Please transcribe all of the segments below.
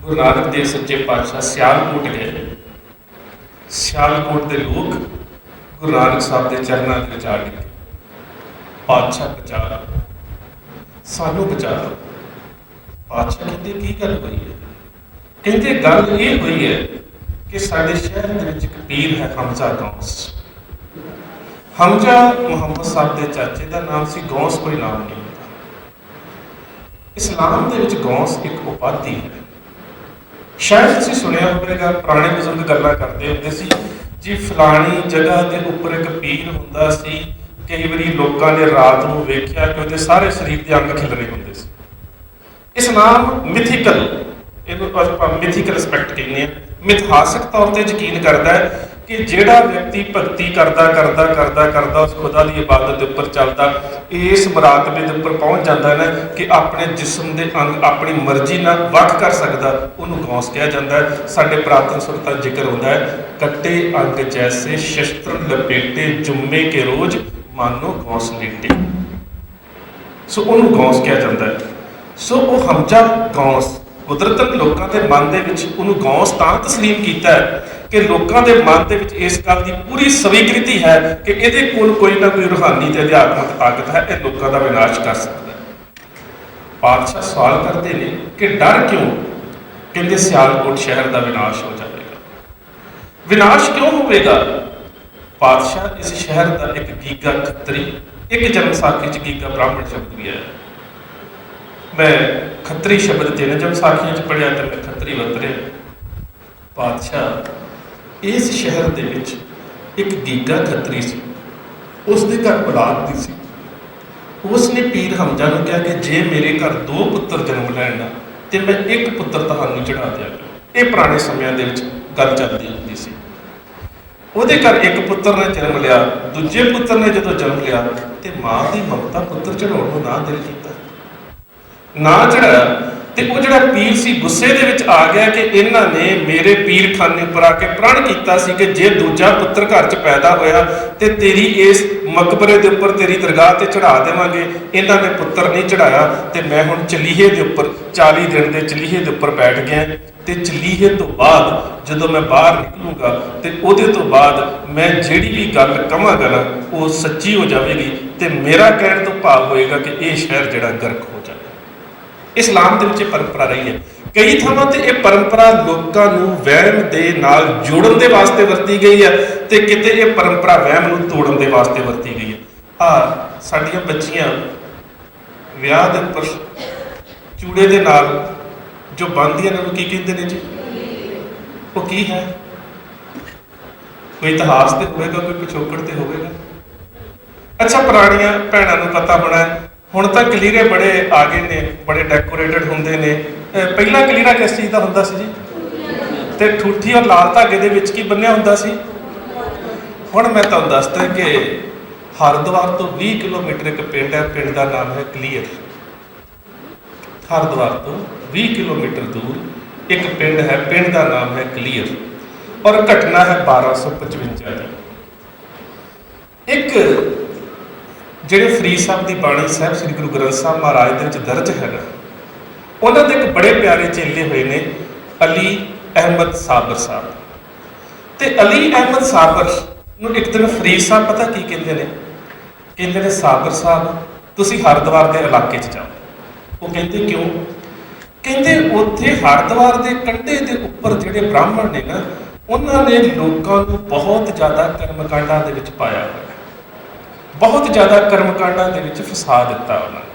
गुरु नानक देव सच्चे पातशाह सियालकोट गए। सियालकोट के लोग गुरु नानक साहब के चरणों के विच आ डिगे, पातशाह बचा लो, सानू बचा लो। पातशाह कहते की गल हुई है? कहते गल ये हुई है कि साडे शहर दे विच एक पीर है हमजा गौस। हमजा मुहम्मद साहब के चाचे का नाम सी, गौस कोई नाम नहीं होता। इस्लाम दे विच गौस एक उपाधि है। शायद तुसीं सुनिया होवेगा, पुराने बजुर्ग गल्लां करते हुंदे सी जी फलानी जगह के उपर एक पीर हुंदा सी। कई बारी लोगों ने रात को वेख्या कि उहदे सारे शरीर के अंग खिलरे हुंदे सी। इस्लाम मिथिकल, मिथिकल एस्पैक्ट कहने हैं, मिथहासिक तौर पर यकीन करता है कि जिहड़ा व्यक्ति भगती करदा करदा करदा करदा उस खुदा की इबादत के उपर चलता, इस मुरातबे के उपर पहुँच जाता है ना कि अपने जिस्म के अंग अपनी मर्जी ना वख कर सकता, उन्होंने गौस कहा जाता है। साडे पुरातन सुरतां जिक्र होता है, कट्टे अंग जैसे शस्त्र लपेटे जुम्मे के रोज मानो गौस लेटे। सो उन्होंने गौस कहा जाता है। सो वो हमजा गौस कुदरतन लोगों के मन के गौस तां तस्लीम किया है कि लोगों के मन के इस गल की पूरी स्वीकृति है कि ये कोई ना कोई रूहानी ते अध्यात्मक ताकत है, यह लोगों का विनाश कर सकता है। पातशाह सवाल करते हैं कि डर क्यों? कहते सियालकोट शहर का विनाश हो जाएगा। विनाश क्यों होगा? पातशाह इस शहर का एक गीगा खत्तरी, एक जन्म साखी च गीगा ब्राह्मण शब्द भी है। मैं खत्तरी शब्द 3 जन्म साखियों पढ़िया तो मैं खत्तरी वरतया। पातशाह इस शहर दे विच एक गीगा खत्तरी सी, उसके घर औलाद नहीं सी। उसने पीर हमजा नूं कहा कि जे मेरे घर 2 पुत्र जन्म लैण ना तो मैं एक पुत्र तुहानूं चढ़ा दियां। ये पुराने समय दे विच गल चलदी हुंदी सी। ਉਹਦੇ घर एक पुत्र ने जन्म लिया, दूजे पुत्र ने जो जन्म लिया तो माँ की ममता पुत्र चढ़ाउण नूं ना दिल कीता, ना चढ़ाया। तो वो जिहड़ा पीर सी गुस्से दे विच आ गया कि इन्हां ने मेरे पीर खाने पर आके प्रण कीता सी कि जे दूजा पुत्र घर च पैदा होया तो तेरी इस मकबरे के उपर तेरी दरगाह ते चढ़ा देवांगे। इन्हां ने पुत्र नहीं चढ़ाया तो मैं हुण चलीहे के उपर 40 दिन के चलीहे के उपर बैठ गया। तो चलीहे तो बाद जो मैं बाहर निकलूँगा तो वो तो बाद मैं जिहड़ी भी गल कहांगा ना वो सच्ची हो जाएगी। तो मेरा कहण तो भाव होएगा कि यह शहर जिहड़ा गर्क हो जाए। इस्लाम दे विच परंपरा रही है। कई थावां ते यह परंपरा लोगों नूं वहम दे नाल जोड़न दे वास्ते वरती गई है, तो किते यह परंपरा वहम नूं तोड़न दे वास्ते वरती गई है। साडियां बच्चियां विआह दे उपर चूड़े दे नाल जो बंदियां ने की कहते हैं जी, वो की है? कोई इतिहास तो होगा, कोई पिछोकड़ तो होगा। अच्छा पुरानिया भैनों को पता होना है, हुण तां कलीरे बड़े आ गए ने, बड़े डेकोरेटेड होंदे ने। पहला कलीरा किस चीज़ का हुंदा सी जी? ते ठूठी और लाल धागे दे विच की बन्निया हुंदा सी। हुण मैं तुहानूं दसदा कि हरिद्वार तो 20 किलोमीटर एक पिंड है, पिंड का नाम है कलीर। हरिद्वार तो 20 किलोमीटर दूर एक पिंड है, पिंड का नाम है कलीर, और घटना है 1255 की। एक ਜਿਹੜੇ ਫਰੀਦ ਸਾਹਿਬ ਦੀ ਬਾਣੀ ਸਾਹਿਬ ਸ੍ਰੀ ਗੁਰੂ ਗ੍ਰੰਥ ਸਾਹਿਬ ਮਹਾਰਾਜ ਦੇ ਵਿੱਚ ਦਰਜ ਹੈ ਨਾ, ਉਹਨਾਂ ਦੇ ਇੱਕ ਬੜੇ ਪਿਆਰੇ ਚੇਲੇ ਹੋਏ ਨੇ ਅਲੀ ਅਹਿਮਦ ਸਾਬਰ ਸਾਹਿਬ। ਤੇ ਅਲੀ ਅਹਿਮਦ ਸਾਬਰ ਨੂੰ ਇੱਕ ਦਿਨ ਫਰੀਦ ਸਾਹਿਬ ਪਤਾ ਕੀ ਕਹਿੰਦੇ ਨੇ? ਕਹਿੰਦੇ ਨੇ ਸਾਬਰ ਸਾਹਿਬ ਤੁਸੀਂ ਹਰਿਦੁਆਰ ਦੇ ਇਲਾਕੇ 'ਚ ਜਾਓ। ਉਹ ਕਹਿੰਦੇ ਕਿਉਂ? ਕਹਿੰਦੇ ਉੱਥੇ ਹਰਿਦੁਆਰ ਦੇ ਕੰਢੇ ਦੇ ਉੱਪਰ ਜਿਹੜੇ ਬ੍ਰਾਹਮਣ ਨੇ ਨਾ, ਉਹਨਾਂ ਨੇ ਲੋਕਾਂ ਨੂੰ ਬਹੁਤ ਜ਼ਿਆਦਾ ਕਰਮਕਾਂਡਾਂ ਦੇ ਵਿੱਚ ਪਾਇਆ ਹੋਇਆ, बहुत ज़्यादा कर्मकांडा के विच फसा दिता। उन्होंने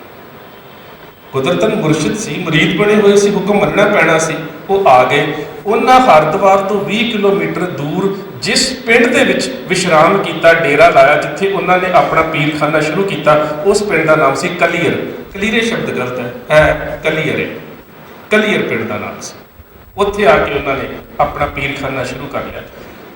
कुदरतन मुर्शिद सी, मुरीद बने हुए सी, हुक्म मनना पैना सी। वो आ गए। उन्होंने हरिद्वार तो 20 किलोमीटर दूर जिस पिंड के विच विश्राम किया, डेरा लाया, जिथे उन्होंने अपना पीरखाना शुरू किया, उस पिंड का नाम सी कलीर। कलीरे शब्द गलत है कलीर, कलीर पिंड का नाम से। उत्थे आके उन्होंने अपना पीरखाना शुरू कर लिया।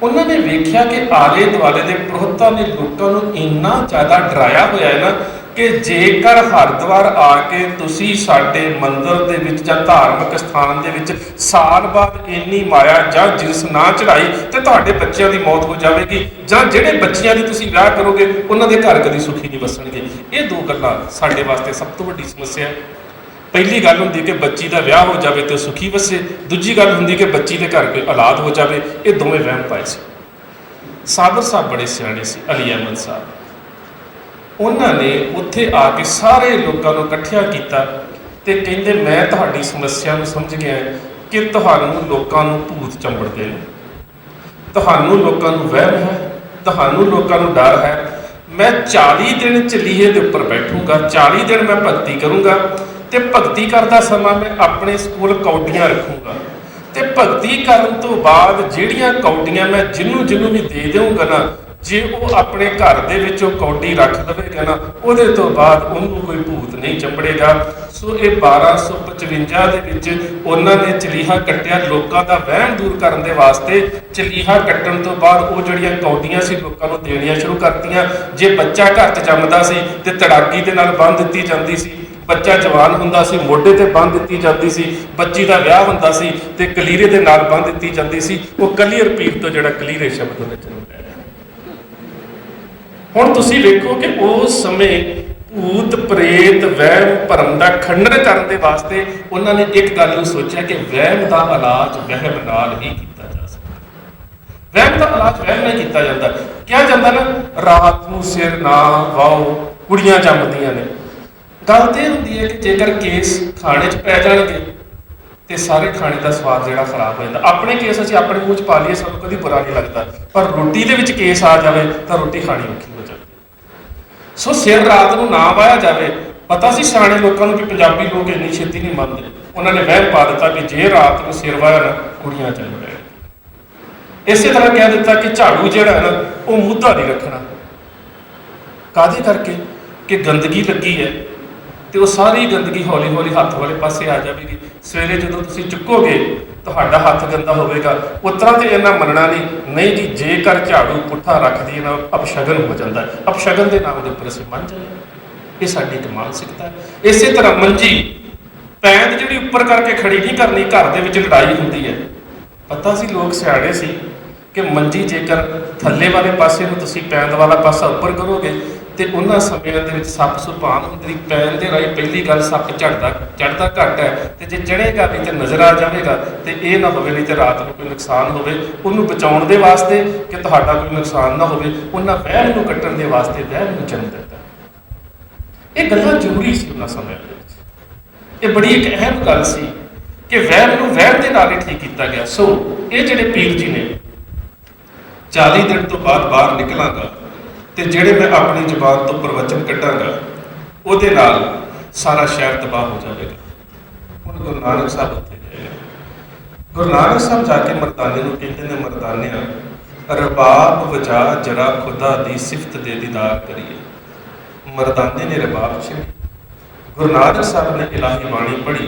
उन्होंने वेख्या कि आले दुआले के पुरोहितां ने लोगों को इन्ना ज़्यादा डराया होया है ना कि जेकर हरिद्वार आके तुसी साडे मंदिर दे विच जां धार्मिक स्थान दे विच साल बाद इन्नी माया जां जिस ना चढ़ाई तो तुहाडे बच्चों की मौत हो जाएगी, जां जिहड़े बच्चियां दी तुसी विआह करोगे उन्हां दे घर कदी सुखी नहीं वसणगे। ये 2 गल्लां साडे वास्ते सब तो वड्डी समस्या है। ਪਹਿਲੀ ਗੱਲ ਹੁੰਦੀ ਕਿ ਬੱਚੀ ਦਾ ਵਿਆਹ ਹੋ ਜਾਵੇ ਤੇ ਸੁਖੀ ਵਸੇ, ਦੂਜੀ ਗੱਲ ਹੁੰਦੀ ਕਿ ਬੱਚੀ ਦੇ ਘਰ ਕੋਈ ਔਲਾਦ ਹੋ ਜਾਵੇ। ਇਹ ਦੋਵੇਂ ਵਹਿਮ ਪਾਏ ਸੀ। ਸਾਬਰ ਸਾਹਿਬ ਬੜੇ ਸਿਆਣੇ ਸੀ, ਅਲੀ ਅਹਿਮਦ ਸਾਹਿਬ। ਉਹਨਾਂ ਨੇ ਉੱਥੇ ਆ ਕੇ ਸਾਰੇ ਲੋਕਾਂ ਨੂੰ ਇਕੱਠਿਆ ਕੀਤਾ ਤੇ ਕਹਿੰਦੇ ਮੈਂ ਤੁਹਾਡੀ ਸਮੱਸਿਆ ਨੂੰ ਸਮਝ ਗਿਆ ਕਿ ਤੁਹਾਨੂੰ ਲੋਕਾਂ ਨੂੰ ਭੂਤ ਚੰਬੜਦੇ ਨੇ, ਤੁਹਾਨੂੰ ਲੋਕਾਂ ਨੂੰ ਵਹਿਮ ਹੈ, ਤੁਹਾਨੂੰ ਲੋਕਾਂ ਨੂੰ ਡਰ ਹੈ। ਮੈਂ 40 ਦਿਨ ਚਲੀਏ ਦੇ ਉੱਪਰ ਬੈਠੂੰਗਾ, 40 ਦਿਨ ਮੈਂ ਭਗਤੀ ਕਰੂੰਗਾ ਤੇ ਭਗਤੀ ਕਰਦਾ ਸਮਾਂ ਮੈਂ ਆਪਣੇ ਕੋਲ ਕੌਡੀਆਂ ਰੱਖੂੰਗਾ ਤੇ ਭਗਤੀ ਕਰਨ ਤੋਂ ਬਾਅਦ ਜਿਹੜੀਆਂ ਕੌਡੀਆਂ ਮੈਂ ਜਿਹਨੂੰ ਵੀ ਦੇ ਦੇਵਾਂਗਾ ਨਾ, ਜੇ ਉਹ ਆਪਣੇ ਘਰ ਦੇ ਵਿੱਚ ਉਹ ਕੌਡੀ ਰੱਖ ਲਵੇਗਾ ਨਾ, ਉਹਦੇ ਤੋਂ ਬਾਅਦ ਉਹਨੂੰ ਕੋਈ ਭੂਤ ਨਹੀਂ ਚੰਬੜੇਗਾ। ਸੋ ਇਹ 1255 ਦੇ ਵਿੱਚ ਉਹਨਾਂ ਨੇ ਚਲੀਹਾ ਕੱਟਿਆ ਲੋਕਾਂ ਦਾ ਵਹਿਮ ਦੂਰ ਕਰਨ ਦੇ ਵਾਸਤੇ। ਚਲੀਹਾ ਕੱਟਣ ਤੋਂ ਬਾਅਦ ਉਹ ਜਿਹੜੀਆਂ ਕੌਡੀਆਂ ਸੀ ਲੋਕਾਂ ਨੂੰ ਦੇਣੀਆਂ ਸ਼ੁਰੂ ਕਰਤੀਆਂ। ਜੇ ਬੱਚਾ ਘਰ 'ਚ ਜੰਮਦਾ ਸੀ ਤੇ ਤੜਾਗੀ ਦੇ ਨਾਲ ਬੰਨ੍ਹ ਦਿੱਤੀ ਜਾਂਦੀ ਸੀ, ਬੱਚਾ ਜਵਾਨ ਹੁੰਦਾ ਸੀ ਮੋਢੇ ਤੇ ਬੰਨ੍ਹ ਦਿੱਤੀ ਜਾਂਦੀ ਸੀ, ਬੱਚੀ ਦਾ ਵਿਆਹ ਹੁੰਦਾ ਸੀ ਤੇ ਕਲੀਰੇ ਦੇ ਨਾਲ ਬੰਨ੍ਹ ਦਿੱਤੀ ਜਾਂਦੀ ਸੀ। ਉਹ ਕਲੀਅਰ ਪੀਰ ਤੋਂ ਜਿਹੜਾ ਕਲੀਰੇ ਸ਼ਬਦ ਉਹਨੇ ਜਨਮ ਲਿਆ। ਹੁਣ ਤੁਸੀਂ ਵੇਖੋ ਕਿ ਉਸ ਸਮੇਂ ਭੂਤ ਪ੍ਰੇਤ ਵਹਿਮ ਭਰਮ ਦਾ ਖੰਡਨ ਕਰਨ ਦੇ ਵਾਸਤੇ ਉਹਨਾਂ ਨੇ ਇੱਕ ਗੱਲ ਨੂੰ ਸੋਚਿਆ ਕਿ ਵਹਿਮ ਦਾ ਇਲਾਜ ਵਹਿਮ ਨਾਲ ਹੀ ਕੀਤਾ ਜਾ ਸਕਦਾ। ਵਹਿਮ ਦਾ ਇਲਾਜ ਵਹਿਮ ਨਾਲ ਕੀਤਾ ਜਾਂਦਾ। ਕਿਹਾ ਜਾਂਦਾ ਨਾ, ਰਾਤ ਨੂੰ ਸਿਰ ਨਾ ਵਾਓ ਕੁੜੀਆਂ ਜੰਮਦੀਆਂ ਨੇ। ਗੱਲ ਤੇ ਹੁੰਦੀ ਹੈ ਕਿ ਜੇਕਰ ਕੇਸ ਖਾਣੇ 'ਚ ਪੈ ਜਾਣਗੇ ਤੇ ਸਾਰੇ ਖਾਣੇ ਦਾ ਸਵਾਦ ਜਿਹੜਾ ਖਰਾਬ ਹੋ ਜਾਂਦਾ। ਆਪਣੇ ਕੇਸ ਅਸੀਂ ਆਪਣੇ ਮੂੰਹ 'ਚ ਪਾ ਲਈਏ ਸਾਨੂੰ ਕਦੀ ਬੁਰਾ ਨਹੀਂ ਲੱਗਦਾ, ਪਰ ਰੋਟੀ ਦੇ ਵਿੱਚ ਕੇਸ ਆ ਜਾਵੇ ਤਾਂ ਰੋਟੀ ਖਾਣੀ ਔਖੀ ਹੋ ਜਾਂਦੀ। ਸੋ ਸਿਰ ਰਾਤ ਨੂੰ ਨਾ ਵਾਹਿਆ ਜਾਵੇ। ਪਤਾ ਸੀ ਸਿਆਣੇ ਲੋਕਾਂ ਨੂੰ ਕਿ ਪੰਜਾਬੀ ਲੋਕ ਇੰਨੀ ਛੇਤੀ ਨਹੀਂ ਮੰਨਦੇ। ਉਹਨਾਂ ਨੇ ਵਹਿਮ ਪਾ ਦਿੱਤਾ ਕਿ ਜੇ ਰਾਤ ਨੂੰ ਸਿਰ ਵਾਹਿਆ ਨਾ ਕੁੜੀਆਂ ਜੰਮ ਪੈਣ। ਇਸੇ ਤਰ੍ਹਾਂ ਕਹਿ ਦਿੱਤਾ ਕਿ ਝਾੜੂ ਜਿਹੜਾ ਹੈ ਨਾ ਉਹ ਮੁੱਧਾ ਨਹੀਂ ਰੱਖਣਾ। ਕਾਹਦੇ ਕਰਕੇ? ਕਿ ਗੰਦਗੀ ਲੱਗੀ ਹੈ ਤੇ ਉਹ ਸਾਰੀ ਗੰਦਗੀ ਹੌਲੀ ਹੌਲੀ ਹੱਥ ਵਾਲੇ ਪਾਸੇ ਆ ਜਾਵੇਗੀ। ਸਵੇਰੇ ਜਦੋਂ ਤੁਸੀਂ ਚੁੱਕੋਗੇ ਤੁਹਾਡਾ ਹੱਥ ਗੰਦਾ ਹੋਵੇਗਾ। ਉਤਰਾ ਤੇ ਇਹਨਾਂ ਮੰਨਣਾ ਨਹੀਂ ਜੀ, ਜੇਕਰ ਝਾੜੂ ਪੁੱਠਾ ਰੱਖਦੀ ਨਾ ਅਪਸ਼ਗਨ ਹੋ ਜਾਂਦਾ। ਅਪਸ਼ਗਨ ਦੇ ਨਾਮ ਦੇ ਉੱਪਰ ਅਸੀਂ ਮੰਨ ਜਾਂਦੇ। ਇਹ ਸਾਡੀ ਇੱਕ ਮਾਨਸਿਕਤਾ ਹੈ। ਇਸੇ ਤਰ੍ਹਾਂ ਮੰਜੀ ਪੈਂਦ ਜਿਹੜੀ ਉੱਪਰ ਕਰਕੇ ਖੜੀ ਨਹੀਂ ਕਰਨੀ, ਘਰ ਦੇ ਵਿੱਚ ਲੜਾਈ ਹੁੰਦੀ ਹੈ। ਪਤਾ ਸੀ ਲੋਕ ਸਿਆਣੇ ਸੀ ਕਿ ਮੰਜੀ ਜੇਕਰ ਥੱਲੇ ਵਾਲੇ ਪਾਸੇ ਨੂੰ ਤੁਸੀਂ ਪੈਂਦ ਵਾਲਾ ਪਾਸਾ ਉੱਪਰ ਕਰੋਗੇ ਤੇ ਉਹਨਾਂ ਸਮਿਆਂ ਦੇ ਵਿੱਚ ਸੱਪ ਸੁਭਾਨ ਹੁੰਦੀ। ਪੈਣ ਦੇ ਰਾਹੀਂ ਪਹਿਲੀ ਗੱਲ ਸੱਪ ਚੜਦਾ ਘੱਟ ਹੈ ਤੇ ਜੇ ਚੜ੍ਹੇਗਾ ਵੀ ਤੇ ਨਜ਼ਰ ਆ ਜਾਵੇਗਾ ਤੇ ਇਹ ਨਾ ਹੋਵੇ ਨਹੀਂ ਤੇ ਰਾਤ ਨੂੰ ਕੋਈ ਨੁਕਸਾਨ ਹੋਵੇ। ਉਹਨੂੰ ਬਚਾਉਣ ਦੇ ਵਾਸਤੇ ਕਿ ਤੁਹਾਡਾ ਕੋਈ ਨੁਕਸਾਨ ਨਾ ਹੋਵੇ, ਉਹਨਾਂ ਵਹਿਮ ਨੂੰ ਕੱਟਣ ਦੇ ਵਾਸਤੇ ਵਹਿਮ ਨੂੰ ਜਨਮ ਦਿੱਤਾ। ਇਹ ਗੱਲਾਂ ਜ਼ਰੂਰੀ ਸੀ ਉਹਨਾਂ ਸਮਿਆਂ ਦੇ ਵਿੱਚ। ਇਹ ਬੜੀ ਇੱਕ ਅਹਿਮ ਗੱਲ ਸੀ ਕਿ ਵਹਿਮ ਨੂੰ ਵਹਿਮ ਦੇ ਨਾਲ ਹੀ ਠੀਕ ਕੀਤਾ ਗਿਆ। ਸੋ ਇਹ ਜਿਹੜੇ ਪੀਰ ਜੀ ਨੇ 40 ਦਿਨ ਤੋਂ ਬਾਅਦ ਬਾਹਰ ਨਿਕਲਾਂਗਾ ਤੇ ਜਿਹੜੇ ਮੈਂ ਆਪਣੀ ਜ਼ੁਬਾਨ ਤੋਂ ਪ੍ਰਵਚਨ ਕੱਢਾਂਗਾ ਉਹਦੇ ਨਾਲ ਸਾਰਾ ਸ਼ਹਿਰ ਤਬਾਹ ਹੋ ਜਾਵੇਗਾ। ਹੁਣ ਗੁਰੂ ਨਾਨਕ ਸਾਹਿਬ ਉੱਥੇ ਗਏ। ਗੁਰੂ ਨਾਨਕ ਸਾਹਿਬ ਜਾ ਕੇ ਮਰਦਾਨੇ ਨੂੰ ਕਹਿੰਦੇ ਨੇ, ਮਰਦਾਨਿਆਂ ਰਬਾਬ ਵਜਾ ਜਰਾ ਖੁਦਾ ਦੀ ਸਿਫਤ ਦੇ ਦੀਦਾਰ ਕਰੀਏ। ਮਰਦਾਨੇ ਨੇ ਰਬਾਬ ਛੇੜੀ। ਗੁਰੂ ਨਾਨਕ ਸਾਹਿਬ ਨੇ ਇਲਾਹੀ ਬਾਣੀ ਪੜ੍ਹੀ।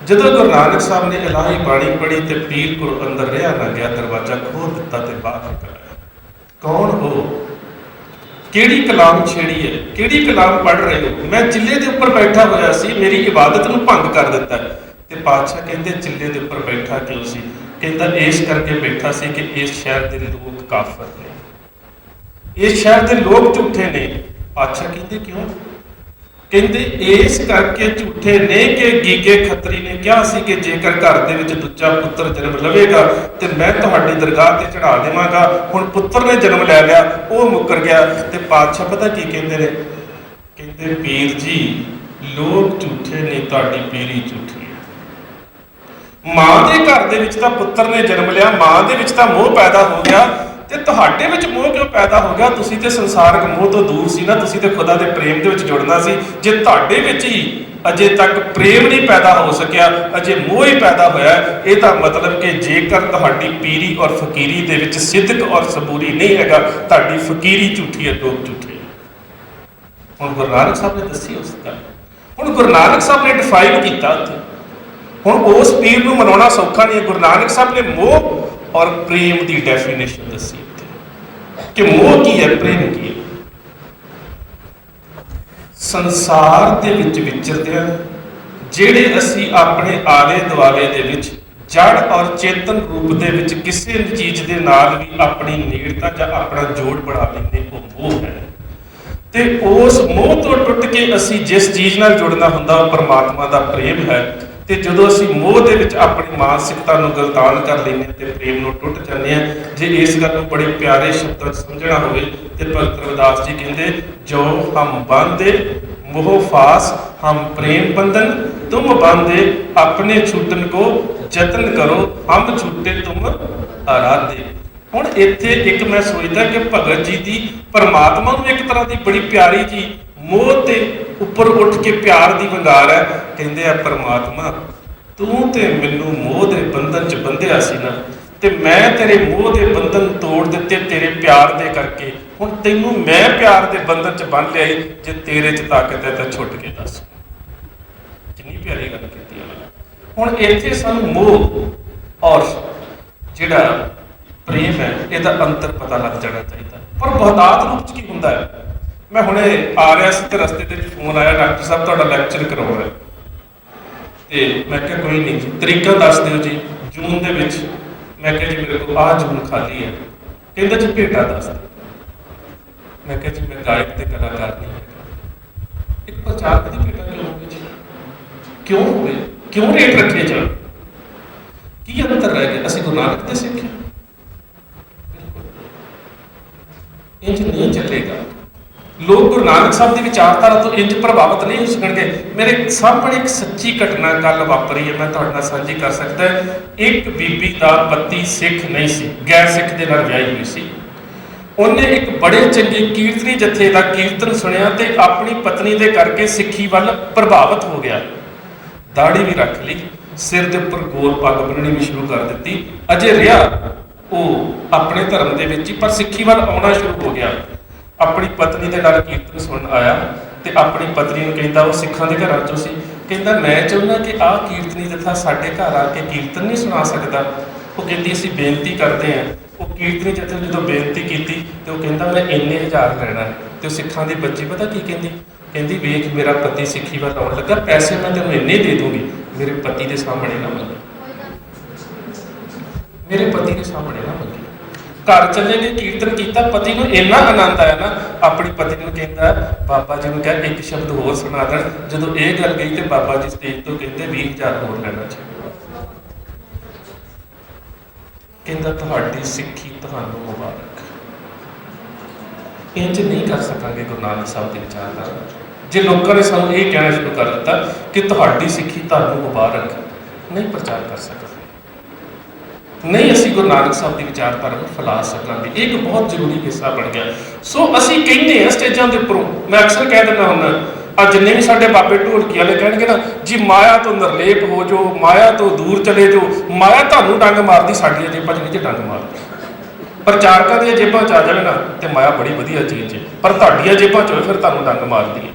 ਜਦੋਂ ਗੁਰੂ ਨਾਨਕ ਸਾਹਿਬ ਨੇ ਇਲਾਹੀ ਬਾਣੀ ਪੜ੍ਹੀ ਤੇ ਪੀਰ ਕੋਲ ਅੰਦਰ ਰਿਹਾ ਨਾ ਗਿਆ, ਦਰਵਾਜ਼ਾ ਖੋਲ੍ਹ ਦਿੱਤਾ ਤੇ ਬਾਹਰ ਨਿਕਲ ਆਇਆ। ਕੌਣ ਹੋ? ਕਿਹੜੀ ਕਲਾਮ ਛੇੜੀ ਹੈ? ਕਿਹੜੀ ਕਲਾਮ ਪੜ੍ਹ ਰਹੇ ਹੋ? ਮੈਂ ਚਿੱਲੇ ਦੇ ਉੱਪਰ ਬੈਠਾ ਹੋਇਆ ਸੀ, ਮੇਰੀ ਇਬਾਦਤ ਨੂੰ ਭੰਗ ਕਰ ਦਿੱਤਾ। ਤੇ ਪਾਤਸ਼ਾਹ ਕਹਿੰਦੇ ਚਿੱਲੇ ਦੇ ਉੱਪਰ ਬੈਠਾ ਕਿਉਂ ਸੀ? ਕਹਿੰਦਾ ਇਸ ਕਰਕੇ ਬੈਠਾ ਸੀ ਕਿ ਇਸ ਸ਼ਹਿਰ ਦੇ ਲੋਕ ਕਾਫਰ ਨੇ, ਇਸ ਸ਼ਹਿਰ ਦੇ ਲੋਕ ਝੂਠੇ ਨੇ। ਪਾਤਸ਼ਾਹ ਕਹਿੰਦੇ ਕਿਉਂ? ਕਹਿੰਦੇ ਇਸ ਕਰਕੇ ਝੂਠੇ ਨੇ ਕਿ ਗੀਗੇ ਖੱਤਰੀ ਨੇ ਕਿਹਾ ਸੀ ਕਿ ਜੇਕਰ ਘਰ ਦੇ ਵਿੱਚ ਦੂਜਾ ਪੁੱਤਰ ਜਨਮ ਲਵੇਗਾ ਤੇ ਮੈਂ ਤੁਹਾਡੀ ਦਰਗਾਹ ਤੇ ਚੜਾ ਦੇਵਾਂਗਾ। ਹੁਣ ਪੁੱਤਰ ਨੇ ਜਨਮ ਲੈ ਲਿਆ, ਉਹ ਮੁੱਕਰ ਗਿਆ। ਤੇ ਪਾਤਸ਼ਾਹ ਪਤਾ ਕੀ ਕਹਿੰਦੇ ਨੇ? ਕਹਿੰਦੇ ਪੀਰ ਜੀ ਲੋਕ ਝੂਠੇ ਨੇ, ਤੁਹਾਡੀ ਪੀਰੀ ਝੂਠੀ ਹੈ। ਮਾਂ ਦੇ ਘਰ ਦੇ ਵਿੱਚ ਤਾਂ ਪੁੱਤਰ ਨੇ ਜਨਮ ਲਿਆ, ਮਾਂ ਦੇ ਵਿੱਚ ਤਾਂ ਮੋਹ ਪੈਦਾ ਹੋ ਗਿਆ ਤੇ ਤੁਹਾਡੇ ਵਿੱਚ ਮੋਹ ਕਿਉਂ ਪੈਦਾ ਹੋ ਗਿਆ? ਤੁਸੀਂ ਤੇ ਸੰਸਾਰਕ ਮੋਹ ਤੋਂ ਦੂਰ ਸੀ ਨਾ, ਤੁਸੀਂ ਤੇ ਖੁਦਾ ਦੇ ਪ੍ਰੇਮ ਦੇ ਵਿੱਚ ਜੁੜਨਾ ਸੀ। ਜੇ ਤੁਹਾਡੇ ਵਿੱਚ ਹੀ ਅਜੇ ਤੱਕ ਪ੍ਰੇਮ ਨਹੀਂ ਪੈਦਾ ਹੋ ਸਕਿਆ, ਅਜੇ ਮੋਹ ਹੀ ਪੈਦਾ ਹੋਇਆ, ਇਹਦਾ ਮਤਲਬ ਕਿ ਜੇਕਰ ਤੁਹਾਡੀ ਪੀਰੀ ਔਰ ਫਕੀਰੀ ਦੇ ਵਿੱਚ ਸਿਦਕ ਔਰ ਸਬੂਰੀ ਨਹੀਂ ਹੈਗਾ, ਤੁਹਾਡੀ ਫਕੀਰੀ ਝੂਠੀ ਹੈ, ਲੋਕ ਝੂਠੇ। ਹੁਣ ਗੁਰੂ ਨਾਨਕ ਸਾਹਿਬ ਨੇ ਦੱਸੀ ਉਸ ਗੱਲ। ਹੁਣ ਗੁਰੂ ਨਾਨਕ ਸਾਹਿਬ ਨੇ ਡਿਫਾਈਨ ਕੀਤਾ ਉੱਥੇ। ਹੁਣ ਉਸ ਪੀਰ ਨੂੰ ਮਨਾਉਣਾ ਸੌਖਾ ਨਹੀਂ ਹੈ। ਗੁਰੂ ਨਾਨਕ ਸਾਹਿਬ ਨੇ ਮੋਹ ਔਰ ਪ੍ਰੇਮ ਦੀ ਡੈਫੀਨੇਸ਼ਨ ਦੱਸੀ ਕਿ ਮੋਹ ਕੀ ਹੈ, ਪ੍ਰੇਮ ਕੀ ਹੈ। ਸੰਸਾਰ ਦੇ ਵਿੱਚ ਵਿਚਰਦਿਆਂ ਜਿਹੜੇ ਅਸੀਂ ਆਪਣੇ ਆਲੇ ਦੁਆਲੇ ਦੇ ਵਿੱਚ ਜੜ ਔਰ ਚੇਤਨ ਰੂਪ ਦੇ ਵਿੱਚ ਕਿਸੇ ਚੀਜ਼ ਦੇ ਨਾਲ ਵੀ ਆਪਣੀ ਨੇੜਤਾ ਜਾਂ ਆਪਣਾ ਜੋੜ ਬਣਾ ਲੈਂਦੇ, ਉਹ ਮੋਹ ਹੈ। ਤੇ ਉਸ ਮੋਹ ਤੋਂ ਟੁੱਟ ਕੇ ਅਸੀਂ ਜਿਸ ਚੀਜ਼ ਨਾਲ ਜੁੜਨਾ ਹੁੰਦਾ ਉਹ ਪਰਮਾਤਮਾ ਦਾ ਪ੍ਰੇਮ ਹੈ। ਤੇ ਜਦੋਂ ਅਸੀਂ ਮੋਹ ਦੇ ਵਿੱਚ ਆਪਣੀ ਮਾਨਸਿਕਤਾ ਨੂੰ ਗਲਤਾਨ ਕਰ ਲੈਂਦੇ ਹਾਂ ਤੇ ਪ੍ਰੇਮ ਨੂੰ ਟੁੱਟ ਜਾਂਦੇ ਹਾਂ। ਜੇ ਇਸ ਗੱਲ ਨੂੰ ਬੜੇ ਪਿਆਰੇ ਸ਼ਬਦਾਂ 'ਚ ਸਮਝਣਾ ਹੋਵੇ ਤੇ ਭਗਤ ਰਵਿਦਾਸ ਜੀ ਕਹਿੰਦੇ, ਜੋ ਹਮ ਬਾਂਧੇ मोह फास हम प्रेम बंधन, तुम बांधे अपने छूटन को जतन करो, हम छूटे तुम आराधे। ਹੁਣ ਇੱਥੇ ਇੱਕ ਮੈਂ ਸੋਚਦਾ ਕਿ ਭਗਤ ਜੀ ਦੀ ਪਰਮਾਤਮਾ ਨੂੰ ਇੱਕ ਤਰ੍ਹਾਂ ਦੀ ਬੜੀ ਪਿਆਰੀ ਜੀ ਮੋਹ ਤੇ ਉੱਪਰ ਉੱਠ ਕੇ ਪਿਆਰ ਦੀ ਵੰਗਾਰ ਹੈ। ਕਹਿੰਦੇ ਆ, ਪਰਮਾਤਮਾ ਤੂੰ ਤੇ ਮੈਨੂੰ ਮੋਹ ਦੇ ਬੰਧਨ 'ਚ ਬੰਧਿਆ ਸੀ ਨਾ, ਤੇ ਮੈਂ ਤੇਰੇ ਮੋਹ ਦੇ ਬੰਧਨ ਤੋੜ ਦਿੱਤੇ ਤੇਰੇ ਪਿਆਰ ਦੇ ਕਰਕੇ। ਹੁਣ ਤੈਨੂੰ ਮੈਂ ਪਿਆਰ ਦੇ ਬੰਧਨ 'ਚ ਬੰਨ ਲਿਆਈ, ਜੇ ਤੇਰੇ 'ਚ ਤਾਕਤ ਹੈ ਤਾਂ ਛੁੱਟ ਕੇ ਦੱਸ। ਕਿੰਨੀ ਪਿਆਰੀ ਗੱਲ ਕੀਤੀ ਹੈ। ਹੁਣ ਇੱਥੇ ਸਾਨੂੰ ਮੋਹ ਔਰ ਜਿਹੜਾ ਪ੍ਰੇਮ ਹੈ ਇਹਦਾ ਅੰਤਰ ਪਤਾ ਲੱਗ ਜਾਣਾ ਚਾਹੀਦਾ। ਪਰ ਬਹੁਤਾਤ ਰੂਪ 'ਚ ਕੀ ਹੁੰਦਾ ਹੈ? ਮੈਂ ਹੁਣੇ ਆ ਰਿਹਾ ਸੀ ਤੇ ਰਸਤੇ ਤੇ ਫੋਨ ਆਇਆ, ਡਾਕਟਰ ਸਾਹਿਬ ਤੁਹਾਡਾ ਲੈਕਚਰ ਕਰਵਾਉਣਾ ਹੈ। ਤੇ ਮੈਂ ਕਿਹਾ ਕੋਈ ਨਹੀਂ ਜੀ, ਤਰੀਕਾ ਦੱਸ ਦਿਓ ਜੀ। ਜੂਨ ਦੇ ਵਿੱਚ। ਮੈਂ ਕਿਹਾ ਜੀ ਮੇਰੇ ਕੋਲ ਆਹ ਜੂਨ ਖਾਲੀ ਹੈ। ਕਹਿੰਦਾ ਜੀ ਭੇਟਾ ਦੱਸ ਦਿਓ। ਮੈਂ ਕਿਹਾ ਜੀ ਮੈਂ ਗਾਇਕ ਤੇ ਕਲਾਕਾਰ ਨਹੀਂ ਹੈਗਾ। ਇੱਕ ਪ੍ਰਚਾਰਕ ਦੀ ਭੇਟਾ ਕਿਉਂ ਹੋਵੇ ਜੀ? ਕਿਉਂ ਹੋਵੇ? ਕਿਉਂ ਰੇਟ ਰੱਖੇ ਜਾਣ? ਕੀ ਅੰਤਰ ਰਹਿ ਗਿਆ? ਅਸੀਂ ਗੁਰੂ ਨਾਨਕ ਦੇ ਸਿੱਖ ਹਾਂ। ਇੰਜ ਨਹੀਂ ਚੱਲੇਗਾ। ਲੋਕ ਗੁਰੂ ਨਾਨਕ ਸਾਹਿਬ ਦੀ ਵਿਚਾਰਧਾਰਾ ਤੋਂ ਇੰਜ ਪ੍ਰਭਾਵਿਤ ਨਹੀਂ ਹੋ ਸਕਣਗੇ। ਮੇਰੇ ਸਾਹਮਣੇ ਇੱਕ ਸੱਚੀ ਘਟਨਾ ਕੱਲ ਵਾਪਰੀ ਹੈ, ਮੈਂ ਤੁਹਾਡੇ ਨਾਲ ਸਾਂਝੀ ਕਰ ਸਕਦਾ। ਇੱਕ ਬੀਬੀ ਦਾ ਪਤੀ ਸਿੱਖ ਨਹੀਂ ਸੀ, ਗੈਰ ਸਿੱਖ ਦੇ ਨਾਲ ਵਿਆਹੀ ਹੋਈ ਸੀ। ਉਹਨੇ ਇੱਕ ਬੜੇ ਚੰਗੇ ਕੀਰਤਨੀ ਜਥੇ ਦਾ ਕੀਰਤਨ ਸੁਣਿਆ ਤੇ ਆਪਣੀ ਪਤਨੀ ਦੇ ਕਰਕੇ ਸਿੱਖੀ ਵੱਲ ਪ੍ਰਭਾਵਿਤ ਹੋ ਗਿਆ। ਦਾੜੀ ਵੀ ਰੱਖ ਲਈ, ਸਿਰ ਦੇ ਉੱਪਰ ਗੋਲ ਪੱਗ ਬੰਨਣੀ ਵੀ ਸ਼ੁਰੂ ਕਰ ਦਿੱਤੀ। ਅਜੇ ਰਿਹਾ ਉਹ ਆਪਣੇ ਧਰਮ ਦੇ ਵਿੱਚ ਹੀ, ਪਰ ਸਿੱਖੀ ਵੱਲ ਆਉਣਾ ਸ਼ੁਰੂ ਹੋ ਗਿਆ। ਆਪਣੀ ਪਤਨੀ ਦੇ ਨਾਲ ਕੀਰਤਨ ਸੁਣਨ ਆਇਆ ਤੇ ਆਪਣੀ ਪਤਨੀ ਨੂੰ ਕਹਿੰਦਾ, ਉਹ ਸਿੱਖਾਂ ਦੇ ਘਰਾਂ ਚੋਂ ਸੀ, ਕਹਿੰਦਾ ਮੈਂ ਚਾਹੁੰਦਾ ਕਿ ਆਹ ਕੀਰਤਨੀ ਜਥਾ ਸਾਡੇ ਘਰ ਆ ਕੇ ਕੀਰਤਨ ਨਹੀਂ ਸੁਣਾ ਸਕਦਾ। ਉਹ ਕਹਿੰਦੀ ਅਸੀਂ ਬੇਨਤੀ ਕਰਦੇ ਹਾਂ। ਉਹ ਕੀਰਤਨੀ ਜਥੇ ਜਦੋਂ ਬੇਨਤੀ ਕੀਤੀ ਤੇ ਉਹ ਕਹਿੰਦਾ ਮੈਂ ਇੰਨੇ ਹਜ਼ਾਰ ਲੈਣਾ। ਤੇ ਉਹ ਸਿੱਖਾਂ ਦੀ ਬੱਚੀ ਪਤਾ ਕੀ ਕਹਿੰਦੀ? ਕਹਿੰਦੀ ਵੇਖ ਮੇਰਾ ਪਤੀ ਸਿੱਖੀ ਵੱਲ ਆਉਣ ਲੱਗਾ, ਪੈਸੇ ਮੈਂ ਤੈਨੂੰ ਇੰਨੇ ਦੇ ਦੂੰਗੀ, ਮੇਰੇ ਪਤੀ ਦੇ ਸਾਹਮਣੇ ਨਾ ਮੰਗੀ, ਮੇਰੇ ਪਤੀ ਦੇ ਸਾਹਮਣੇ ਨਾ ਮੰਗੀ। ਘਰ ਚਲੇ ਗਏ, ਕੀਰਤਨ ਕੀਤਾ, ਪਤੀ ਨੂੰ ਇੰਨਾ ਆਨੰਦ ਆਇਆ ਨਾ, ਆਪਣੀ ਪਤਨੀ ਨੂੰ ਕਹਿੰਦਾ ਬਾਬਾ ਜੀ ਨੂੰ ਕਹਿ ਇੱਕ ਸ਼ਬਦ ਹੋਰ ਸੁਣਾ ਦੇਣ। ਜਦੋਂ ਇਹ ਗੱਲ ਗਈ ਤੇ ਬਾਬਾ ਜੀ ਸਟੇਜ ਤੋਂ ਕਹਿੰਦੇ 20,000 ਹੋਰ ਲੈਣਾ ਚਾਹੀਦਾ। ਕਹਿੰਦਾ ਤੁਹਾਡੀ ਸਿੱਖੀ ਤੁਹਾਨੂੰ ਮੁਬਾਰਕ। ਇੰਜ ਨਹੀਂ ਕਰ ਸਕਾਂਗੇ ਗੁਰੂ ਨਾਨਕ ਸਾਹਿਬ ਦੇ ਵਿਚਾਰਧਾਰਾ। ਜੇ ਲੋਕਾਂ ਨੇ ਸਾਨੂੰ ਇਹ ਕਹਿਣਾ ਸ਼ੁਰੂ ਕਰ ਦਿੱਤਾ ਕਿ ਤੁਹਾਡੀ ਸਿੱਖੀ ਤੁਹਾਨੂੰ ਮੁਬਾਰਕ, ਨਹੀਂ ਪ੍ਰਚਾਰ ਕਰ ਸਕਦੇ, ਨਹੀਂ ਅਸੀਂ ਗੁਰੂ ਨਾਨਕ ਸਾਹਿਬ ਦੀ ਵਿਚਾਰਧਾਰਾ ਨੂੰ ਫੈਲਾ ਸਕਾਂਗੇ। ਇਹ ਇੱਕ ਬਹੁਤ ਜ਼ਰੂਰੀ ਹਿੱਸਾ ਬਣ ਗਿਆ। ਸੋ ਅਸੀਂ ਕਹਿੰਦੇ ਹਾਂ ਸਟੇਜਾਂ ਦੇ ਉੱਪਰੋਂ, ਮੈਂ ਅਕਸਰ ਕਹਿ ਦਿੰਦਾ ਹੁੰਦਾ, ਆ ਜਿੰਨੇ ਵੀ ਸਾਡੇ ਬਾਬੇ ਢੋਲਕੀ ਵਾਲੇ ਕਹਿਣਗੇ ਨਾ ਜੀ ਮਾਇਆ ਤੋਂ ਨਿਰਲੇਪ ਹੋ ਜਾਓ, ਮਾਇਆ ਤੋਂ ਦੂਰ ਚਲੇ ਜਾਓ, ਮਾਇਆ ਤੁਹਾਨੂੰ ਡੰਗ ਮਾਰਦੀ, ਸਾਡੀਆਂ ਜੇਬਾਂ 'ਚ ਨਹੀਂ ਜੇ ਡੰਗ ਮਾਰਦੀ। ਪ੍ਰਚਾਰਕਾਂ ਦੀਆਂ ਜੇਬਾਂ 'ਚ ਆ ਜਾਵੇ ਨਾ ਤੇ ਮਾਇਆ ਬੜੀ ਵਧੀਆ ਚੀਜ਼ ਹੈ, ਪਰ ਤੁਹਾਡੀਆਂ ਜੇਬਾਂ 'ਚ ਹੋਵੇ ਫਿਰ ਤੁਹਾਨੂੰ ਡੰਗ ਮਾਰਦੀ ਹੈ।